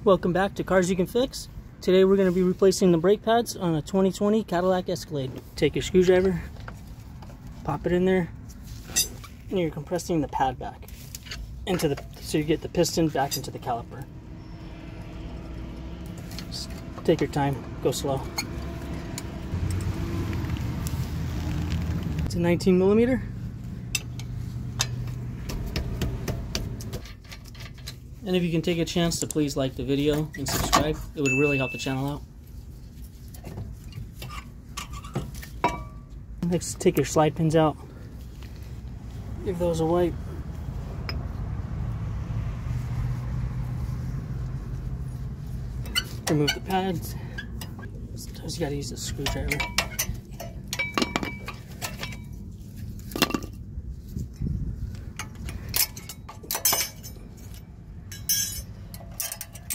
Welcome back to Cars You Can Fix. Today we're going to be replacing the brake pads on a 2020 Cadillac Escalade. Take your screwdriver, pop it in there, and you're compressing the pad back into so you get the piston back into the caliper. Just take your time, go slow. It's a 19mm. And if you can take a chance to please like the video and subscribe, it would really help the channel out. Next, take your slide pins out. Give those a wipe. Remove the pads. Sometimes you gotta use a screwdriver.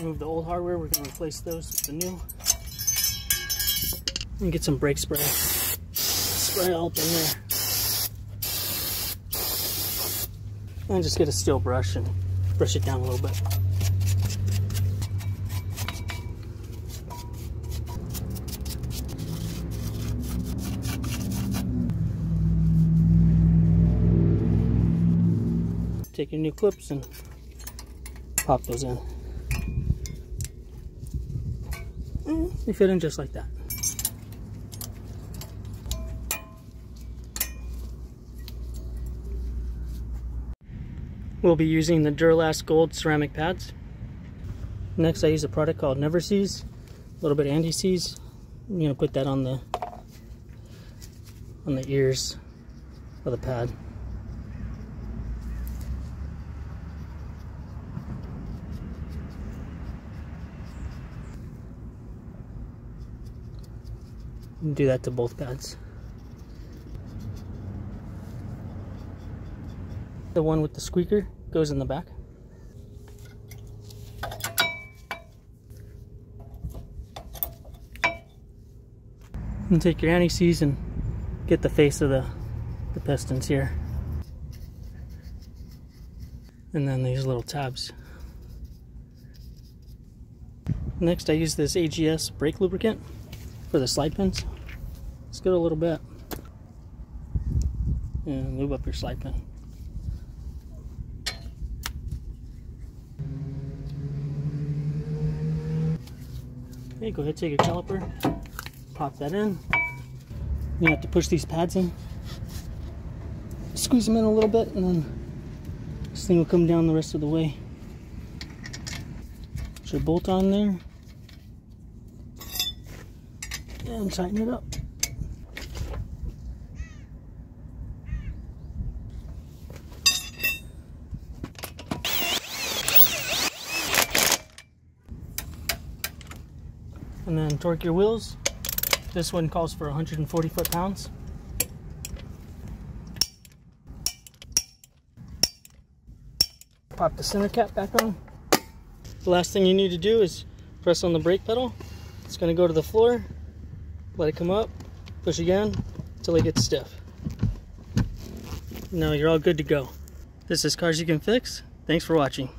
Remove the old hardware, we're going to replace those with the new. And get some brake spray. Spray all up in there. And just get a steel brush and brush it down a little bit. Take your new clips and pop those in. They fit in just like that. We'll be using the Duralast Gold ceramic pads. Next, I use a product called Never Sees, a little bit of anti-seize. I'm going to put that on the ears of the pad. And do that to both pads. The one with the squeaker goes in the back. And take your anti-seize and get the face of the pistons here. And then these little tabs. Next, I use this AGS brake lubricant for the slide pins. Let's get a little bit and lube up your slide pin. Okay, go ahead, take your caliper, pop that in. You have to push these pads in, squeeze them in a little bit, and then this thing will come down the rest of the way. Put your bolt on there and tighten it up. And then torque your wheels. This one calls for 140 foot-pounds. Pop the center cap back on. The last thing you need to do is press on the brake pedal. It's going to go to the floor. Let it come up. Push again until it gets stiff. Now you're all good to go. This is Cars You Can Fix. Thanks for watching.